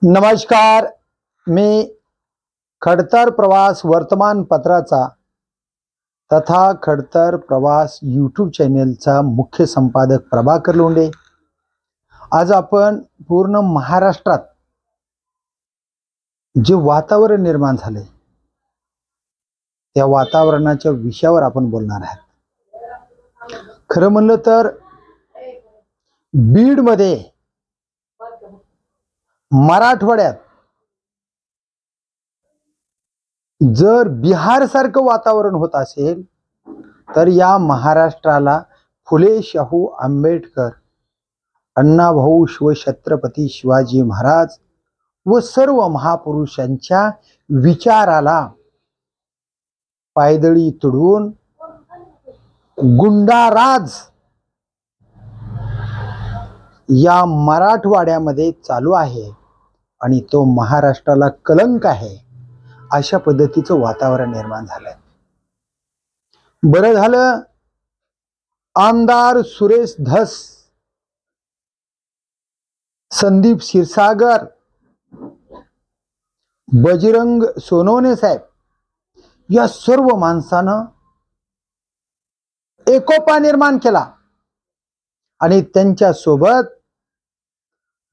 नमस्कार, मी खडतर प्रवास वर्तमानपत्राचा तथा खडतर प्रवास यूट्यूब चॅनेलचा मुख्य संपादक प्रभाकर लोंढे। आज आपण पूर्ण महाराष्ट्रात जे वातावरण निर्माण झाले त्या वातावरणाच्या विषयावर आपण बोलणार आहोत। खरं म्हणलं तर बीड मध्ये मराठवाड्यात जर बिहार सारखं वातावरण होत असेल तर या महाराष्ट्राला फुले शाहू आंबेडकर, अण्णाभाऊ शिवछत्रपती शिवाजी महाराज व सर्व महापुरुषांच्या विचाराला पायदळी तुडवून गुंडाराज या मराठवाड्यामध्ये चालू आहे आणि तो महाराष्ट्राला कलंक आहे, अशा पद्धतीचं वातावरण निर्माण झालंय। बरं झालं आमदार सुरेश धस, संदीप क्षीरसागर, बजरंग सोनवणे साहेब या सर्व माणसानं एकोपा निर्माण केला आणि त्यांच्या सोबत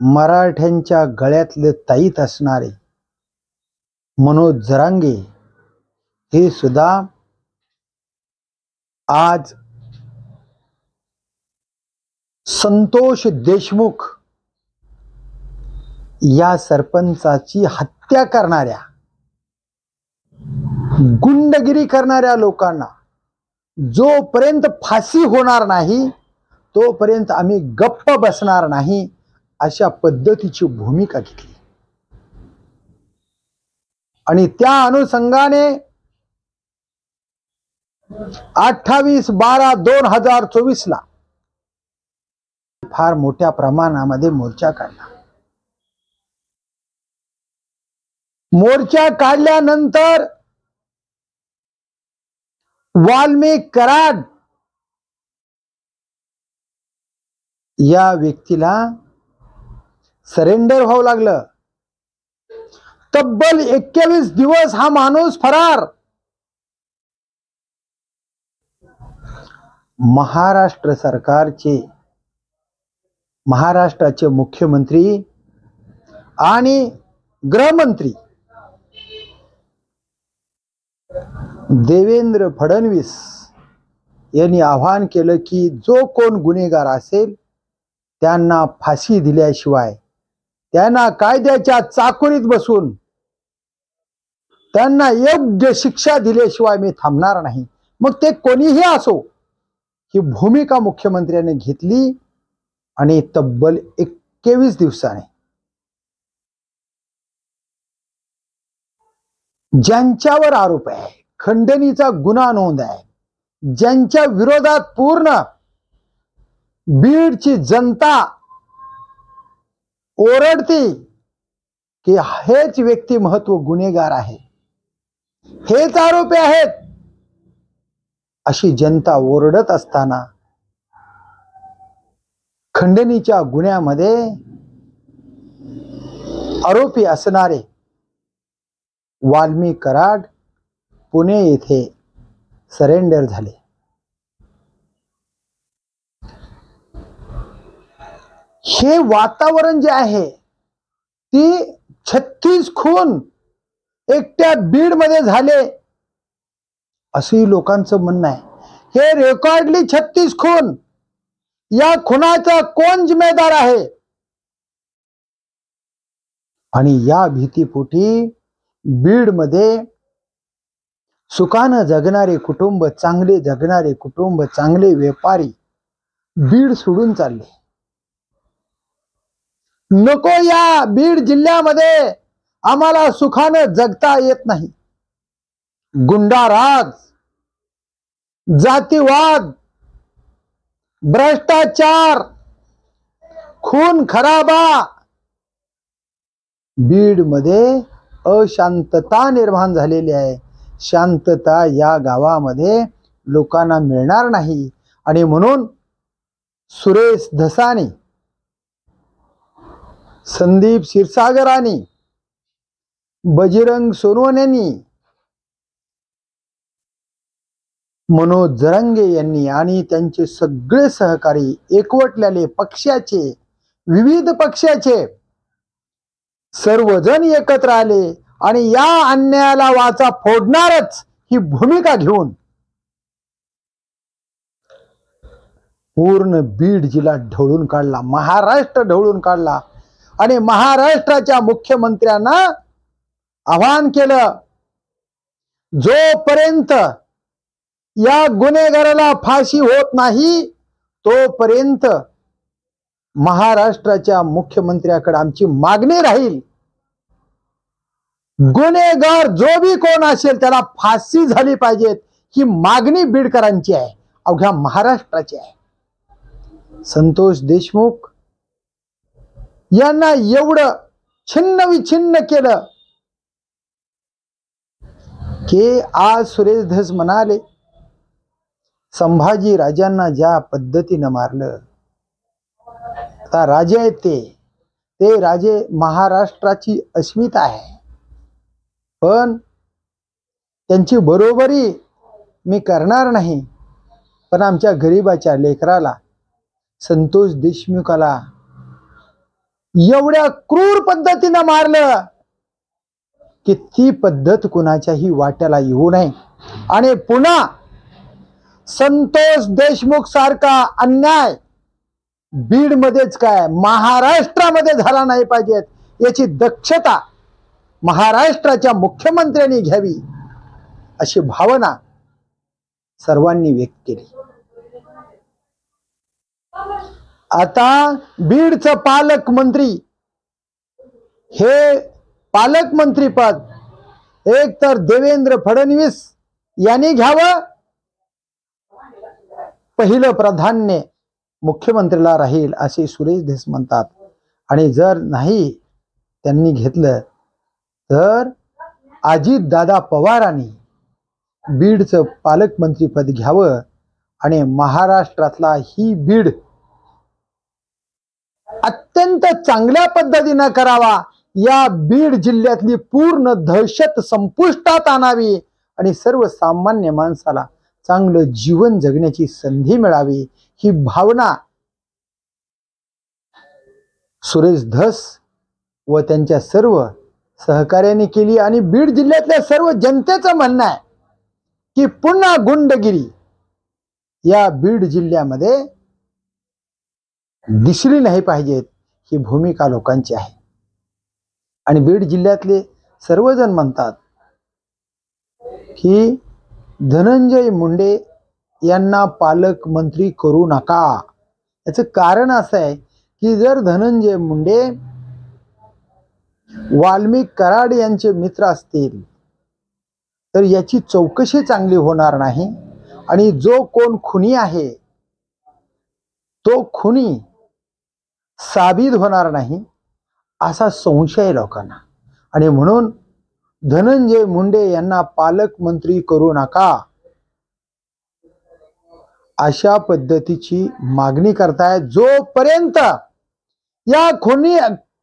मराठ्यांच्या गळ्यातले ताईत असणारे मनोज जरांगे हे सुद्धा आज संतोष देशमुख या सरपंचाची हत्या करणाऱ्या, गुंडगिरी करणाऱ्या लोकांना जोपर्यंत फाशी होणार नाही तोपर्यंत आम्ही गप्प बसणार नाही, अशा पद्धतीची भूमिका घेतली। आणि त्या अनुषंगाने 28/12/2024 ला फार मोठ्या प्रमाणामध्ये मोर्चा काढला। मोर्चा काढल्यानंतर वाल्मिक कराड या व्यक्तीला सरेंडर व्हावं लागलं। तब्बल 21 दिवस हा माणूस फरार। महाराष्ट्र सरकारचे, महाराष्ट्राचे मुख्यमंत्री आणि गृहमंत्री देवेंद्र फडणवीस यांनी आवाहन केलं की जो कोण गुन्हेगार असेल त्यांना फाशी दिल्याशिवाय, त्यांना कायद्याच्या चाकोरीत बसून त्यांना योग्य शिक्षा दिल्याशिवाय मी थांबणार नाही। मग ते कोणीही असो, ही भूमिका मुख्यमंत्र्यांनी घेतली आणि तब्बल 21 दिवसाने ज्यांच्यावर आरोप आहे, खंडणीचा गुन्हा नोंद आहे, ज्यांच्या विरोधात पूर्ण बीडची जनता ओरडते की हेच व्यक्तिमत्व गुन्हेगार आहे, हेच आरोपी आहेत, अशी जनता ओरडत असताना खंडणीच्या गुन्ह्यामध्ये आरोपी असणारे वाल्मिक कराड पुणे येथे सरेंडर झाले। हे वातावरण जे आहे ती 36 खून एकट्या बीड मध्ये झाले असे लोकांचं म्हणणं आहे। हे रेकॉर्डली 36 खून, या खुनाचा कोण जिम्मेदार आहे? आणि या भीतीपोटी बीड मध्ये सुखानं जगणारे कुटुंब, चांगले जगणारे कुटुंब, चांगले व्यापारी बीड सोडून चालले। नको या बीड जिल्ह्यामध्ये आम्हाला सुखानं जगता येत नाही। गुंडाराज, जातीवाद, भ्रष्टाचार, खून खराबा, बीड मध्ये अशांतता निर्माण झालेली आहे। शांतता या गावामध्ये लोकांना मिळणार नाही आणि म्हणून सुरेश धसाने, संदीप क्षीरसागरांनी, बजरंग सोनवणेंनी, मनोज जरांगे यांनी आणि त्यांचे सगळे सहकारी एकवटलेले पक्षाचे, विविध पक्षाचे सर्वजण एकत्र आले आणि या अन्यायाला वाचा फोडणारच ही भूमिका घेऊन पूर्ण बीड जिल्हा ढवळून काढला, महाराष्ट्र ढवळून काढला आणि महाराष्ट्राच्या मुख्यमंत्र्यांना आवाहन केलं, जोपर्यंत या गुन्हेगाराला फाशी होत नाही तोपर्यंत महाराष्ट्राच्या मुख्यमंत्र्याकडे आमची मागणी राहील, गुन्हेगार जो भी कोण असेल त्याला फाशी झाली पाहिजे ही मागणी बीडकरांची आहे, अवघ्या महाराष्ट्राची आहे. संतोष देशमुख यांना एवढं छिन्न विछिन्न केलं की आज सुरेश धस म्हणाले, संभाजी राजांना ज्या पद्धतीनं मारलं, आता राजे आहेत ते राजे महाराष्ट्राची अस्मिता आहे, पण त्यांची बरोबरी मी करणार नाही, पण आमच्या गरीबाच्या लेकराला संतोष देशमुखाला एवढ्या क्रूर पद्धतीनं मारलं की ती पद्धत कुणाच्याही वाट्याला येऊ नये आणि पुन्हा संतोष देशमुख सारखा अन्याय बीड मध्येच काय महाराष्ट्रामध्ये झाला नाही पाहिजे याची दक्षता महाराष्ट्राच्या मुख्यमंत्र्यांनी घ्यावी अशी भावना सर्वांनी व्यक्त केली. आता बीडचं पालकमंत्री हे पालकमंत्री पद एक तर देवेंद्र फडणवीस यांनी घ्यावं, पहिलं प्राधान्य मुख्यमंत्र्याला राहील असे सुरेश धस म्हणतात, आणि जर नाही त्यांनी घेतलं तर अजितदादा पवारांनी बीडचं पालकमंत्री पद घ्यावं आणि महाराष्ट्रातला ही बीड अत्यंत चांगल्या पद्धतीने करावा, या बीड जिल्ह्यातली पूर्ण दहशत संपुष्टात आणावी आणि सर्वसामान्य माणसाला चांगलं जीवन जगण्याची संधी मिळावी ही भावना सुरेश धस व त्यांच्या सर्व सहकार्याने केली. आणि बीड जिल्ह्यातल्या सर्व जनतेचं म्हणणं आहे की पुन्हा गुंडगिरी या बीड जिल्ह्यामध्ये दिसली नाही पाहिजेत ही भूमिका लोकांची आहे. आणि बीड जिल्ह्यातले सर्वजण म्हणतात की धनंजय मुंडे यांना पालकमंत्री करू नका. याचं कारण असं आहे की जर धनंजय मुंडे वाल्मिक कराड यांचे मित्र असतील तर याची चौकशी चांगली होणार नाही आणि जो कोण खुनी आहे तो खुनी साबित होणार नाही असा संशय लोकांना. आणि म्हणून धनंजय मुंडे यांना पालकमंत्री करू नका अशा पद्धतीची मागणी करतायत. जोपर्यंत या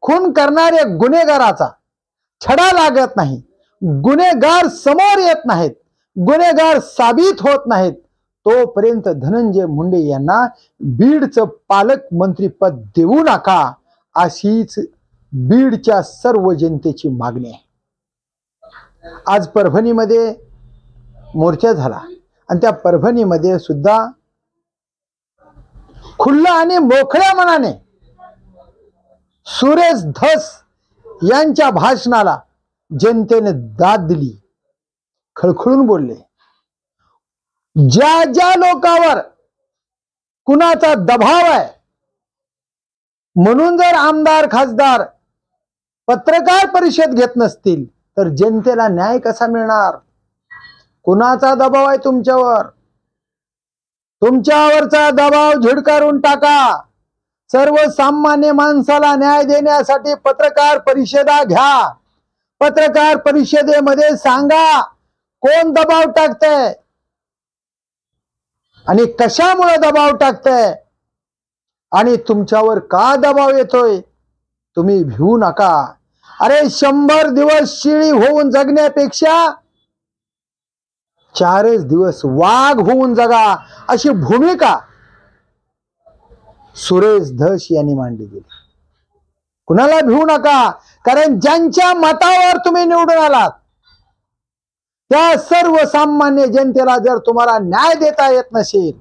खून करणाऱ्या गुन्हेगाराचा छडा लागत नाही, गुन्हेगार समोर येत नाहीत, गुन्हेगार साबित होत नाहीत, तोपर्यंत धनंजय मुंडे यांना बीडचं पालकमंत्री पद देऊ नका अशीच बीडच्या सर्व जनतेची मागणी आहे. आज परभणीमध्ये मोर्चा झाला आणि त्या परभणीमध्ये सुद्धा खुल्ला आणि मोकळ्या मनाने सुरेश धस यांच्या भाषणाला जनतेने दाद दिली, खळखळून बोलले. ज्या ज्या लोकांवर कुणाचा दबाव आहे म्हणून जर आमदार खासदार पत्रकार परिषद घेत नसतील तर जनतेला न्याय कसा मिळणार? कुणाचा दबाव आहे तुमच्यावर? तुमच्यावरचा दबाव झिडकारून टाका. सर्वसामान्य माणसाला न्याय देण्यासाठी पत्रकार परिषदा घ्या. पत्रकार परिषदेमध्ये सांगा कोण दबाव टाकतंय आणि कशामुळे दबाव टाकतंय आणि तुमच्यावर का दबाव येतोय तुम्ही भिवू नका. अरे 100 दिवस शिळी होऊन जगण्यापेक्षा 4च दिवस वाघ होऊन जगा, अशी भूमिका सुरेश धस यांनी मांडली गेली. कुणाला भिवू नका, कारण ज्यांच्या मतावर तुम्ही निवडून आलात त्या सर्वसामान्य जनतेला जर तुम्हाला न्याय देता येत नसेल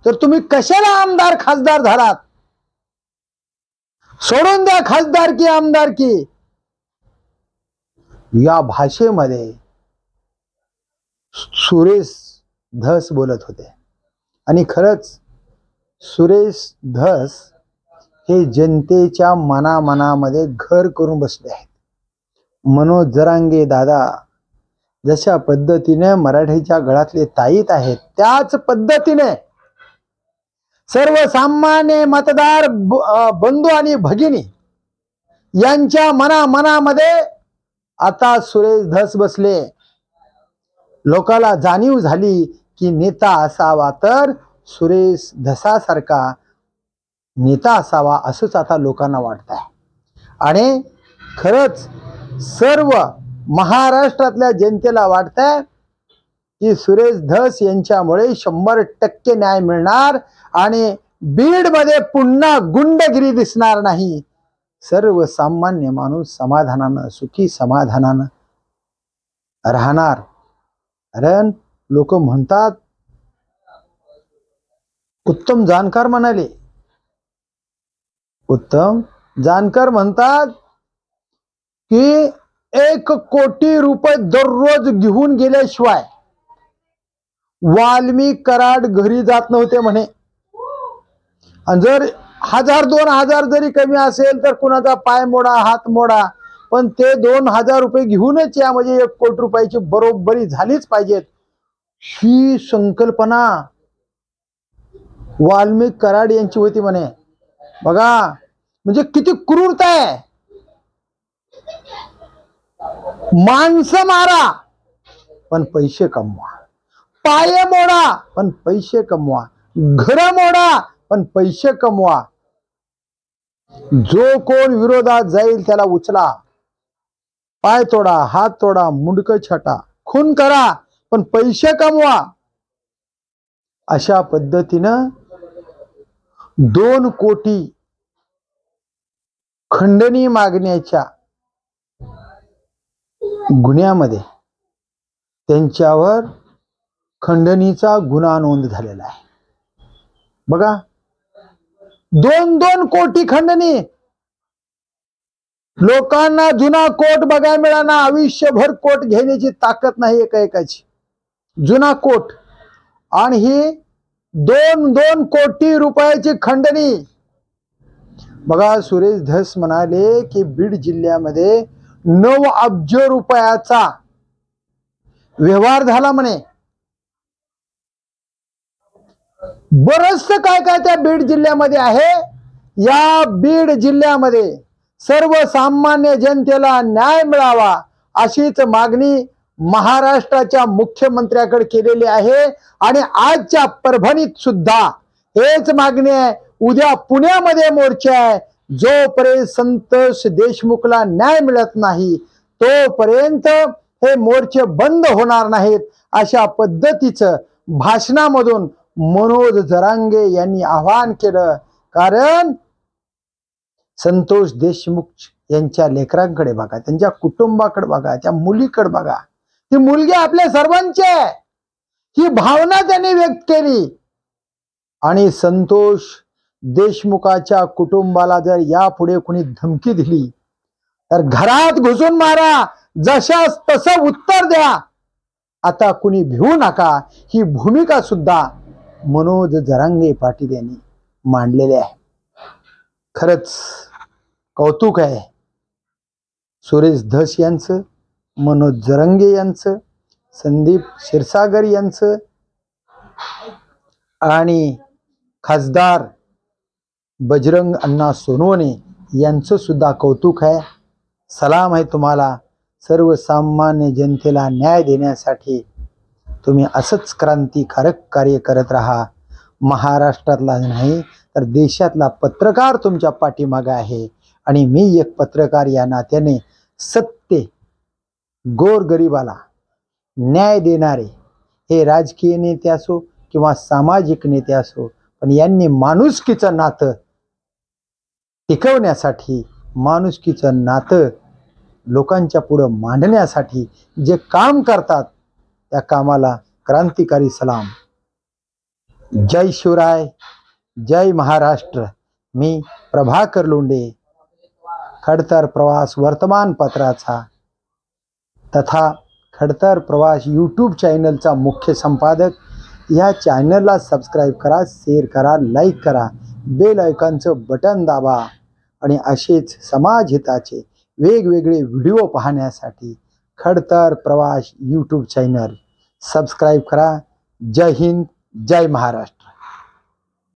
तर तुम्ही कशाला आमदार खासदार झालात? सोडून द्या खासदारकी आमदारकी. या भाषेमध्ये सुरेश धस बोलत होते. आणि खरंच सुरेश धस हे जनतेच्या मनामध्ये घर करून बसले आहेत. मनोज जरांगे दादा जशा पद्धतीने मराठीच्या गळातले ताईत आहेत त्याच पद्धतीने सर्वसामान्य मतदार बंधू आणि भगिनी यांच्या मनामध्ये आता सुरेश धस बसले. लोकाला जाणीव झाली की नेता असावा तर सुरेश धसासारखा नेता असावा, असंच आता लोकांना वाटत आहे. आणि खरंच सर्व महाराष्ट्रातल्या जनतेला वाटतंय की सुरेश धस यांच्यामुळे 100% न्याय मिळणार आणि बीड मध्ये पुन्हा गुंडगिरी दिसणार नाही. सर्वसामान्य माणूस समाधानानं, सुखी समाधानानं राहणार. कारण लोक म्हणतात, उत्तम जानकर म्हणाले, उत्तम जानकर म्हणतात की 1 कोटी रुपये दररोज घेऊन गेल्याशिवाय वाल्मिक कराड घरी जात नव्हते म्हणे. आणि जर 1000-2000 जरी कमी असेल तर कुणाचा पाय मोडा, हात मोडा, पण ते 2000 रुपये घेऊनच या, म्हणजे 1 कोटी रुपयाची बरोबरी झालीच पाहिजेत. ही संकल्पना वाल्मिक कराड यांची होती म्हणे. बघा म्हणजे किती क्रूरता आहे. माणसं मारा पण पैसे कमवा, पाय मोडा पण पैसे कमवा, घर मोडा पण पैसे कमवा. जो कोण विरोधात जाईल त्याला उचला, पाय तोडा, हात तोडा, मुंडक छाटा, खून करा पण पैसे कमवा. अशा पद्धतीनं 2 कोटी खंडणी मागण्याच्या गुन्ह्यामध्ये त्यांच्यावर खंडणीचा गुन्हा नोंद झालेला आहे. बघा 2 कोटी खंडणी. लोकांना जुना कोट बघायला मिळाला, आयुष्यभर कोट घेण्याची ताकद नाही एकाची. जुना कोट आणि ही 2 कोटी रुपयाची खंडणी. बघा सुरेश धस म्हणाले की बीड जिल्ह्यामध्ये 9 अब्ज रुपयाचा व्यवहार झाला म्हणे. बरंच काय त्या बीड जिल्ह्यामध्ये आहे. या बीड जिल्ह्यामध्ये सर्वसामान्य जनतेला न्याय मिळावा अशीच मागणी महाराष्ट्राच्या मुख्यमंत्र्याकडे केलेली आहे. आणि आजच्या परभणीत सुद्धा हेच मागणी आहे. उद्या पुण्यामध्ये मोर्चा आहे. जोपर्यंत संतोष देशमुखला न्याय मिळत नाही तोपर्यंत हे मोर्चे बंद होणार नाहीत. अशा पद्धतीचं भाषणामधून मनोज जरांगे यांनी आवाहन केलं. कारण संतोष देशमुख यांच्या लेकरांकडे बघा, त्यांच्या कुटुंबाकडे बघा, त्या मुलीकडे बघा. ती मुलगी आपल्या सर्वांची आहे, ही भावना त्यांनी व्यक्त केली. आणि संतोष देशमुखाच्या कुटुंबाला जर यापुढे कुणी धमकी दिली तर घरात घुसून मारा, जशास तसं उत्तर द्या, आता कुणी भिवू नका. ही भूमिका सुद्धा मनोज जरांगे पाटील यांनी मांडलेली आहे. खरंच कौतुक आहे सुरेश धस यांचं, मनोज जरांगे यांचं, संदीप क्षीरसागर यांचं आणि खासदार बजरंग अण्णा सोनवणे यांचं सुद्धा कौतुक आहे. सलाम आहे तुम्हाला. सर्वसामान्य जनतेला न्याय देण्यासाठी तुम्ही असंच क्रांतिकारक कार्य करत राहा. महाराष्ट्रातला नाही तर देशातला पत्रकार तुमच्या पाठीमागे आहे आणि मी एक पत्रकार या नात्याने सत्य, गोरगरिबाला न्याय देणारे हे राजकीय नेते असो किंवा सामाजिक नेते असो, पण यांनी माणुसकीचं नातं टिकवण्यासाठी, माणुसकीचं नातं लोकांच्या पुढं मांडण्यासाठी जे काम करतात त्या कामाला क्रांतिकारी सलाम. जय शिवराय, जय महाराष्ट्र. मी प्रभाकर लोंढे, खडतर प्रवास वर्तमानपत्राचा तथा खडतर प्रवास यूट्यूब चॅनलचा मुख्य संपादक. या चॅनलला सबस्क्राईब करा, शेअर करा, लाईक करा, बेल आयकॉनचं बटन दाबा आणि असेच समाजहिताचे वेगवेगळे व्हिडिओ पाहण्यासाठी खडतर प्रवास यूट्यूब चॅनल सबस्क्राईब करा. जय हिंद, जय महाराष्ट्र.